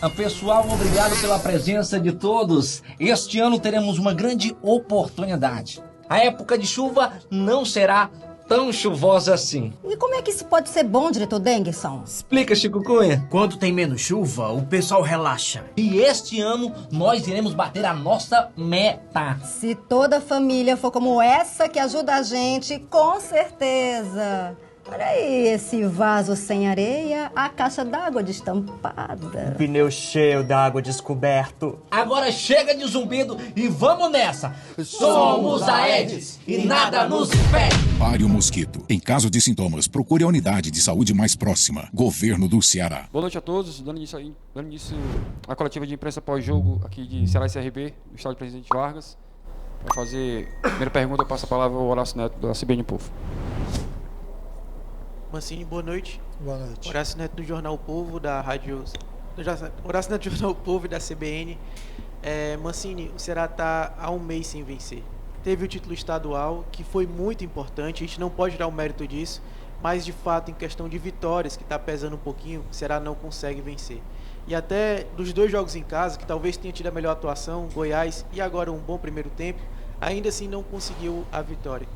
Pessoal, obrigado pela presença de todos. Este ano teremos uma grande oportunidade. A época de chuva não será tão chuvosa assim. E como é que isso pode ser bom, diretor Denguson? Explica, Chico Cunha. Quando tem menos chuva, o pessoal relaxa. E este ano nós iremos bater a nossa meta. Se toda a família for como essa que ajuda a gente, com certeza. Olha aí, esse vaso sem areia, a caixa d'água destampada. O pneu cheio d'água descoberto. Agora chega de zumbido e vamos nessa. Somos a Aedes e nada nos impede. Pare o mosquito. Em caso de sintomas, procure a unidade de saúde mais próxima. Governo do Ceará. Boa noite a todos. Dando início à coletiva de imprensa pós-jogo aqui de Ceará e CRB, do estádio Presidente Vargas. Para fazer a primeira pergunta, eu passo a palavra ao Horácio Neto, da CBN Povo. Mancini, boa noite. Boa noite. Horácio Neto do Jornal Povo, da Rádio... Horácio Neto do Jornal Povo e da CBN. Mancini, o Ceará está há um mês sem vencer. Teve o título estadual, que foi muito importante, a gente não pode dar o mérito disso, mas de fato, em questão de vitórias, que está pesando um pouquinho, o Ceará não consegue vencer. E até dos 2 jogos em casa, que talvez tenha tido a melhor atuação, Goiás e agora um bom primeiro tempo, ainda assim não conseguiu a vitória.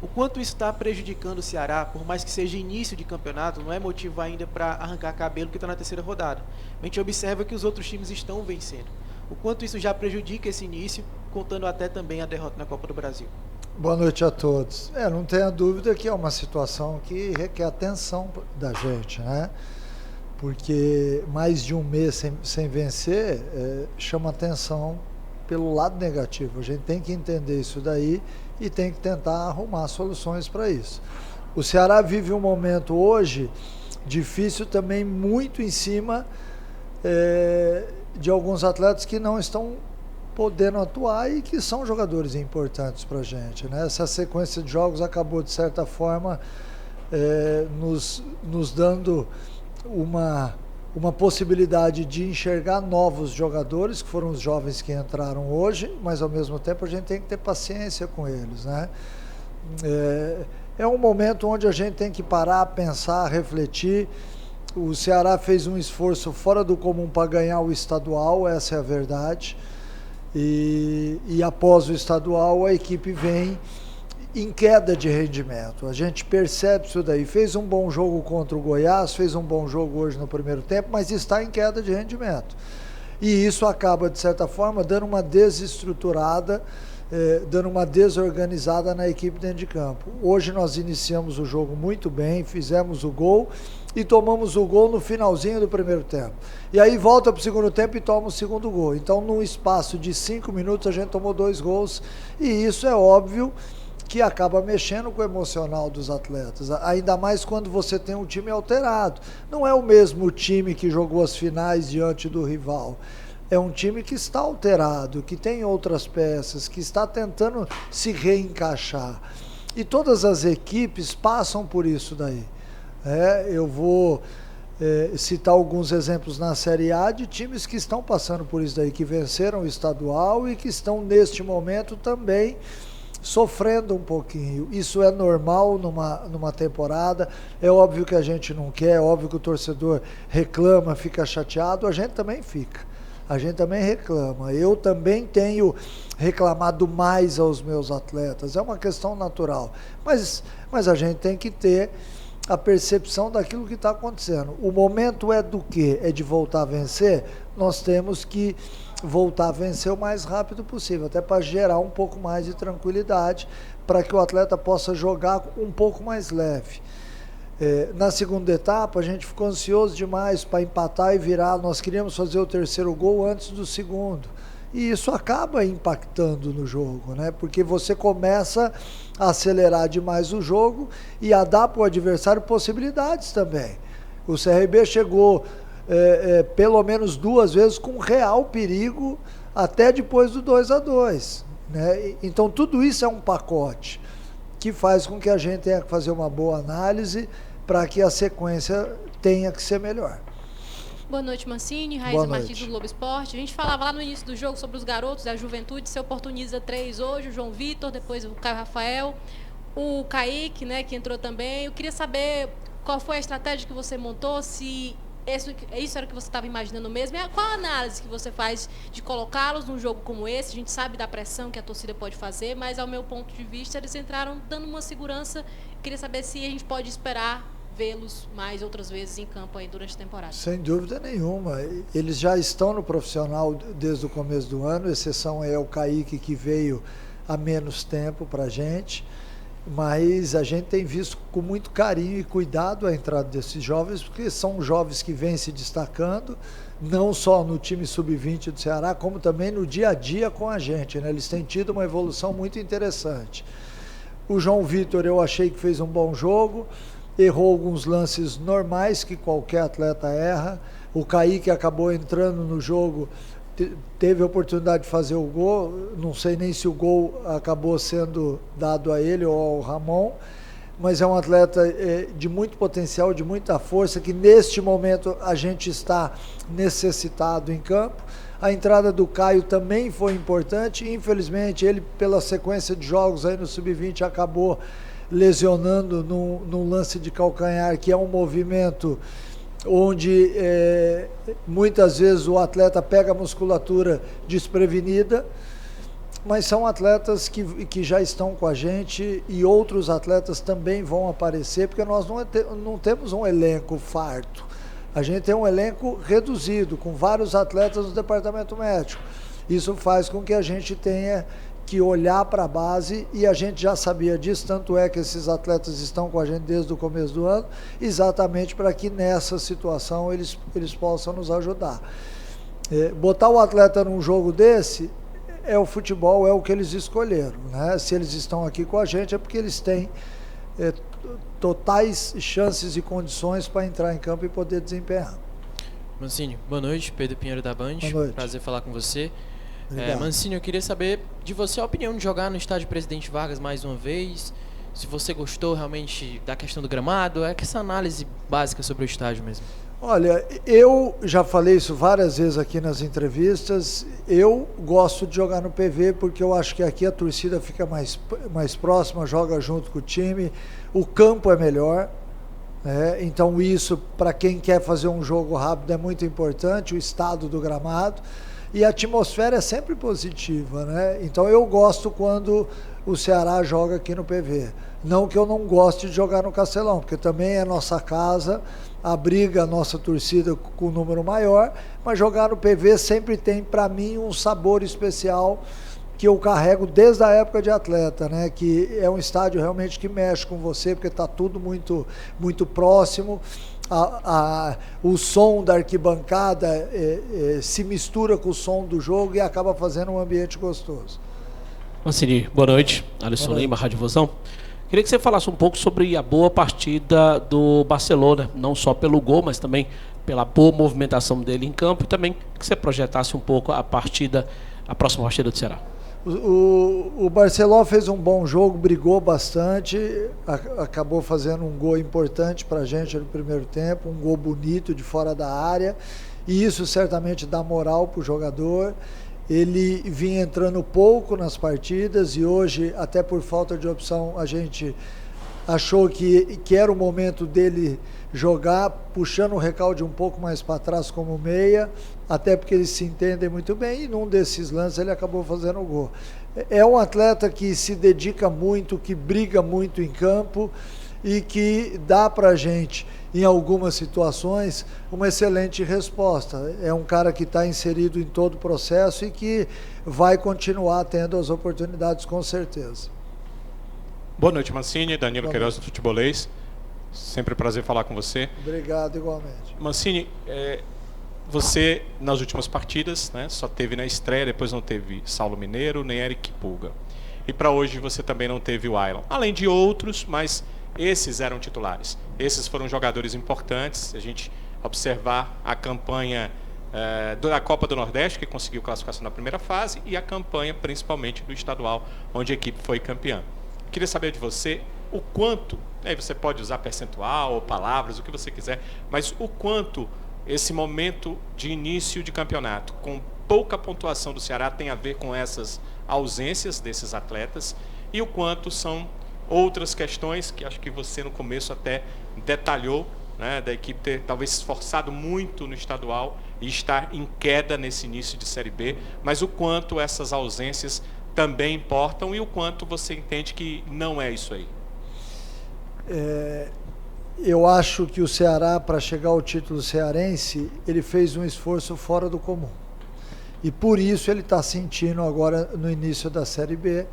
O quanto isso está prejudicando o Ceará, por mais que seja início de campeonato, não é motivo ainda para arrancar cabelo, porque está na terceira rodada. A gente observa que os outros times estão vencendo. O quanto isso já prejudica esse início, contando até também a derrota na Copa do Brasil. Boa noite a todos. Não tenha dúvida que é uma situação que requer atenção da gente, né? Porque mais de um mês sem vencer chama atenção pelo lado negativo. A gente tem que entender isso daí e tem que tentar arrumar soluções para isso. O Ceará vive um momento hoje difícil também, muito em cima de alguns atletas que não estão podendo atuar e que são jogadores importantes para a gente, né? Essa sequência de jogos acabou, de certa forma, nos dando uma possibilidade de enxergar novos jogadores, que foram os jovens que entraram hoje, mas ao mesmo tempo a gente tem que ter paciência com eles, né? É um momento onde a gente tem que parar, pensar, refletir. O Ceará fez um esforço fora do comum para ganhar o estadual, essa é a verdade, e após o estadual a equipe vem em queda de rendimento. A gente percebe isso daí. Fez um bom jogo contra o Goiás, fez um bom jogo hoje no primeiro tempo, mas está em queda de rendimento. E isso acaba, de certa forma, dando uma desestruturada, dando uma desorganizada na equipe dentro de campo. Hoje nós iniciamos o jogo muito bem, fizemos o gol e tomamos o gol no finalzinho do primeiro tempo. E aí volta para o segundo tempo e toma o segundo gol. Então, num espaço de 5 minutos, a gente tomou 2 gols e isso é óbvio que acaba mexendo com o emocional dos atletas, ainda mais quando você tem um time alterado. Não é o mesmo time que jogou as finais diante do rival, é um time que está alterado, que tem outras peças, que está tentando se reencaixar. E todas as equipes passam por isso daí. Eu vou citar alguns exemplos na Série A de times que estão passando por isso daí, que venceram o estadual e que estão neste momento também sofrendo um pouquinho. Isso é normal numa temporada, é óbvio que a gente não quer, é óbvio que o torcedor reclama, fica chateado, a gente também fica, a gente também reclama, eu também tenho reclamado mais aos meus atletas, é uma questão natural, mas a gente tem que ter a percepção daquilo que está acontecendo. O momento é do quê? É de voltar a vencer? Nós temos que voltar a vencer o mais rápido possível, até para gerar um pouco mais de tranquilidade, para que o atleta possa jogar um pouco mais leve. Na segunda etapa, a gente ficou ansioso demais para empatar e virar, nós queríamos fazer o terceiro gol antes do segundo, e isso acaba impactando no jogo, né? Porque você começa a acelerar demais o jogo e a dar para o adversário possibilidades também. O CRB chegou pelo menos 2 vezes com real perigo até depois do 2-2, né? Então tudo isso é um pacote que faz com que a gente tenha que fazer uma boa análise para que a sequência tenha que ser melhor. Boa noite, Mancini, Raíssa Martins do Globo Esporte. A gente falava lá no início do jogo sobre os garotos da juventude, você oportuniza 3 hoje, o João Vitor, depois o Caio Rafael, o Kaique, né, que entrou também. Eu queria saber qual foi a estratégia que você montou, se Isso era o que você estava imaginando mesmo? Qual a análise que você faz de colocá-los num jogo como esse? A gente sabe da pressão que a torcida pode fazer, mas ao meu ponto de vista eles entraram dando uma segurança. Queria saber se a gente pode esperar vê-los mais outras vezes em campo aí durante a temporada. Sem dúvida nenhuma. Eles já estão no profissional desde o começo do ano, exceção é o Kaique, que veio há menos tempo para a gente. Mas a gente tem visto com muito carinho e cuidado a entrada desses jovens, porque são jovens que vêm se destacando, não só no time sub-20 do Ceará, como também no dia a dia com a gente, né? Eles têm tido uma evolução muito interessante. O João Vitor, eu achei que fez um bom jogo, errou alguns lances normais que qualquer atleta erra. O Kaique acabou entrando no jogo, teve a oportunidade de fazer o gol, não sei nem se o gol acabou sendo dado a ele ou ao Ramon, mas é um atleta de muito potencial, de muita força, que neste momento a gente está necessitado em campo. A entrada do Caio também foi importante, infelizmente ele, pela sequência de jogos aí no Sub-20, acabou lesionando num lance de calcanhar, que é um movimento onde muitas vezes o atleta pega a musculatura desprevenida, mas são atletas que já estão com a gente e outros atletas também vão aparecer, porque nós não temos um elenco farto, a gente tem um elenco reduzido, com vários atletas no departamento médico. Isso faz com que a gente tenha que olhar para a base, e a gente já sabia disso, tanto é que esses atletas estão com a gente desde o começo do ano, exatamente para que nessa situação eles possam nos ajudar. Botar o atleta num jogo desse é o futebol, é o que eles escolheram, né? Se eles estão aqui com a gente é porque eles têm totais chances e condições para entrar em campo e poder desempenhar. Mancini, boa noite, Pedro Pinheiro da Band, prazer falar com você. Mancini, eu queria saber de você a opinião de jogar no estádio Presidente Vargas mais uma vez, se você gostou realmente da questão do gramado, essa análise básica sobre o estádio mesmo. Olha, eu já falei isso várias vezes aqui nas entrevistas, eu gosto de jogar no PV porque eu acho que aqui a torcida fica mais próxima, joga junto com o time, o campo é melhor, então isso para quem quer fazer um jogo rápido é muito importante, o estado do gramado. E a atmosfera é sempre positiva, né? Então eu gosto quando o Ceará joga aqui no PV. Não que eu não goste de jogar no Castelão, porque também é nossa casa, abriga a nossa torcida com um número maior, mas jogar no PV sempre tem, para mim, um sabor especial que eu carrego desde a época de atleta, né? Que é um estádio realmente que mexe com você, porque está tudo muito, muito próximo. O som da arquibancada se mistura com o som do jogo e acaba fazendo um ambiente gostoso. Mancini, boa noite. Alisson Lima, Rádio Vozão. Queria que você falasse um pouco sobre a boa partida do Barcelona, não só pelo gol, mas também pela boa movimentação dele em campo, e também que você projetasse um pouco a próxima partida do Ceará. O Barcelona fez um bom jogo, brigou bastante, acabou fazendo um gol importante para a gente no primeiro tempo, um gol bonito de fora da área, e isso certamente dá moral para o jogador. Ele vinha entrando pouco nas partidas e hoje, até por falta de opção, a gente achou que era o momento dele jogar, puxando o recalde um pouco mais para trás como meia, até porque eles se entendem muito bem, e num desses lances ele acabou fazendo o gol. É um atleta que se dedica muito, que briga muito em campo e que dá para a gente, em algumas situações, uma excelente resposta. É um cara que está inserido em todo o processo e que vai continuar tendo as oportunidades, com certeza. Boa noite, Mancini. Danilo Queiroz, do Futebolês. Sempre um prazer falar com você. Obrigado, igualmente. Mancini, você, nas últimas partidas, né, só teve na estreia, depois não teve Saulo Mineiro, nem Eric Pulga. E para hoje você também não teve o Ailon. Além de outros, mas esses eram titulares. Esses foram jogadores importantes. A gente observar a campanha da Copa do Nordeste, que conseguiu classificação na primeira fase, e a campanha principalmente do estadual, onde a equipe foi campeã. Queria saber de você o quanto, aí você pode usar percentual ou palavras, o que você quiser, mas o quanto esse momento de início de campeonato, com pouca pontuação do Ceará, tem a ver com essas ausências desses atletas, e o quanto são outras questões que acho que você no começo até detalhou, né, da equipe ter talvez se esforçado muito no estadual e estar em queda nesse início de Série B, mas o quanto essas ausências também importam e o quanto você entende que não é isso aí? Eu acho que o Ceará, para chegar ao título cearense, ele fez um esforço fora do comum. E por isso ele está sentindo agora, no início da Série B,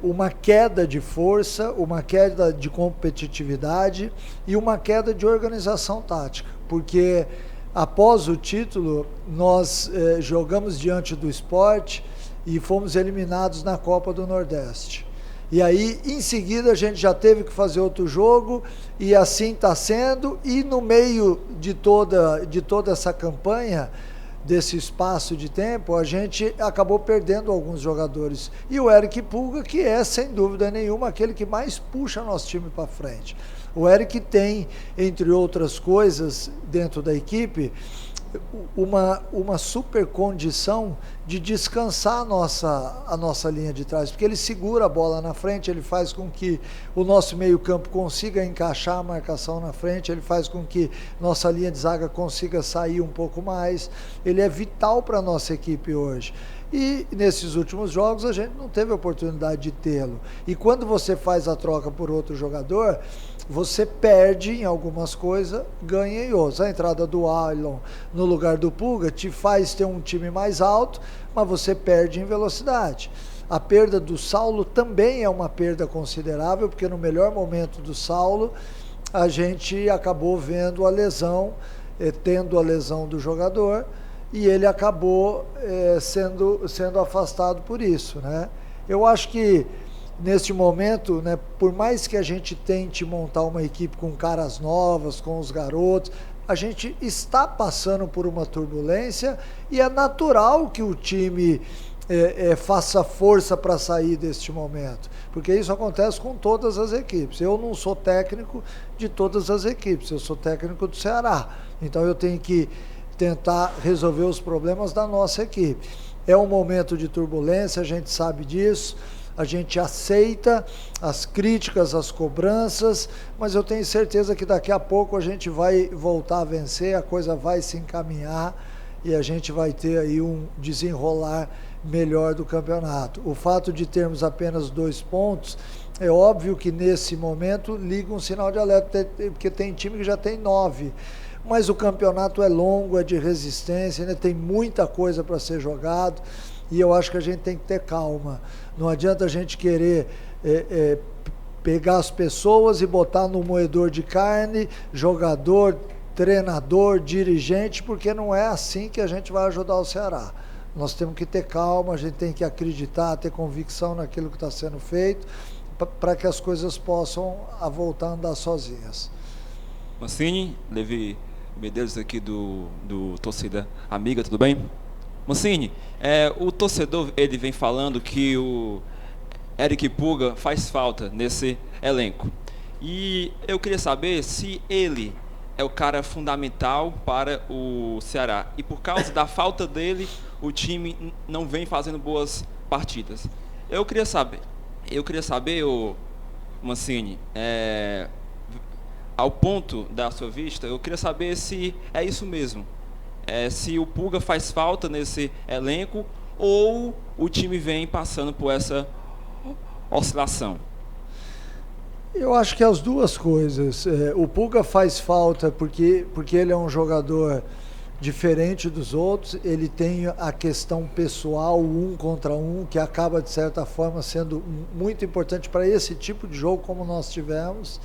uma queda de força, uma queda de competitividade e uma queda de organização tática. Porque após o título, nós jogamos diante do Sport e fomos eliminados na Copa do Nordeste. E aí, em seguida, a gente já teve que fazer outro jogo, e assim está sendo, e no meio de toda essa campanha, desse espaço de tempo, a gente acabou perdendo alguns jogadores. E o Eric Pulga, que é, sem dúvida nenhuma, aquele que mais puxa nosso time para frente. O Eric tem, entre outras coisas, dentro da equipe, uma super condição de descansar a nossa linha de trás, porque ele segura a bola na frente, ele faz com que o nosso meio campo consiga encaixar a marcação na frente, ele faz com que nossa linha de zaga consiga sair um pouco mais, ele é vital para a nossa equipe hoje. E nesses últimos jogos a gente não teve a oportunidade de tê-lo. E quando você faz a troca por outro jogador, você perde em algumas coisas, ganha em outras. A entrada do Ailon no lugar do Pulga te faz ter um time mais alto, mas você perde em velocidade. A perda do Saulo também é uma perda considerável, porque no melhor momento do Saulo, a gente acabou vendo a lesão, tendo a lesão do jogador, e ele acabou sendo afastado por isso, né? Eu acho que neste momento, né, por mais que a gente tente montar uma equipe com caras novas, com os garotos, a gente está passando por uma turbulência e é natural que o time faça força para sair deste momento, porque isso acontece com todas as equipes. Eu não sou técnico de todas as equipes, eu sou técnico do Ceará, então eu tenho que tentar resolver os problemas da nossa equipe. É um momento de turbulência, a gente sabe disso, a gente aceita as críticas, as cobranças, mas eu tenho certeza que daqui a pouco a gente vai voltar a vencer, a coisa vai se encaminhar e a gente vai ter aí um desenrolar melhor do campeonato. O fato de termos apenas 2 pontos, é óbvio que nesse momento liga um sinal de alerta, porque tem time que já tem 9. Mas o campeonato é longo, é de resistência, né? Tem muita coisa para ser jogado e eu acho que a gente tem que ter calma. Não adianta a gente querer pegar as pessoas e botar no moedor de carne, jogador, treinador, dirigente, porque não é assim que a gente vai ajudar o Ceará. Nós temos que ter calma, a gente tem que acreditar, ter convicção naquilo que está sendo feito, para que as coisas possam voltar a andar sozinhas. Mancini, Levi Medeiros aqui do Torcida Amiga, tudo bem? Mancini, o torcedor ele vem falando que o Eric Pulga faz falta nesse elenco. E eu queria saber se ele é o cara fundamental para o Ceará. E por causa da falta dele, o time não vem fazendo boas partidas. Eu queria saber, o Mancini, ao ponto da sua vista, eu queria saber se é isso mesmo. Se o Pulga faz falta nesse elenco ou o time vem passando por essa oscilação. Eu acho que as duas coisas. O Pulga faz falta porque ele é um jogador diferente dos outros, ele tem a questão pessoal, 1 contra 1, que acaba de certa forma sendo muito importante para esse tipo de jogo como nós tivemos.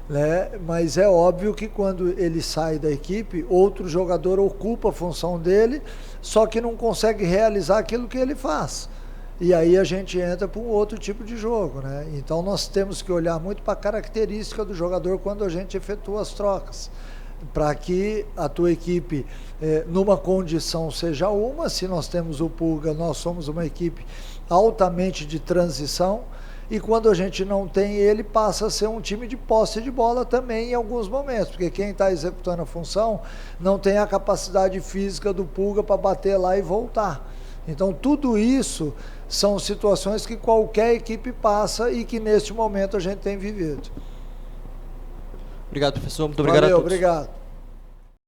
Né? Mas é óbvio que quando ele sai da equipe, outro jogador ocupa a função dele, só que não consegue realizar aquilo que ele faz. E aí a gente entra para um outro tipo de jogo, né? Então nós temos que olhar muito para a característica do jogador quando a gente efetua as trocas, para que a tua equipe, numa condição seja uma. Se nós temos o Pulga, nós somos uma equipe altamente de transição, e quando a gente não tem ele, passa a ser um time de posse de bola também em alguns momentos, porque quem está executando a função não tem a capacidade física do Pulga para bater lá e voltar. Então tudo isso são situações que qualquer equipe passa e que neste momento a gente tem vivido. Obrigado, professor. Muito obrigado a todos. Obrigado.